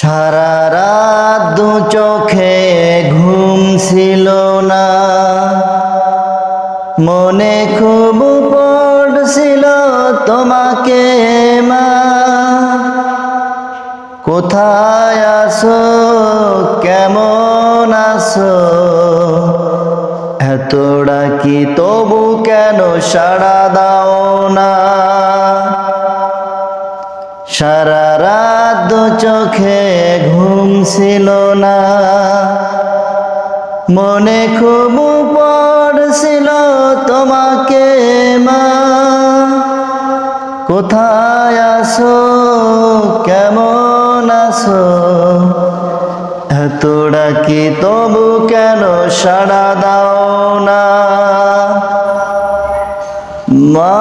সারা রাত দু চোখে ঘুম ছিল না, মনে খুব পড়ছিল তোমাকে মা। কোথায় আছো, কেমন আছো, এত ডাকি তবু কেন সাড়া দাও না। সারা রাত দু চোখে ঘুম ছিল না, মনে খুব পড়ছিল তোমাকে মা। কোথায় আছো, কেমন আছো, এত ডাকি তবু কেন সাড়া দাও না। মা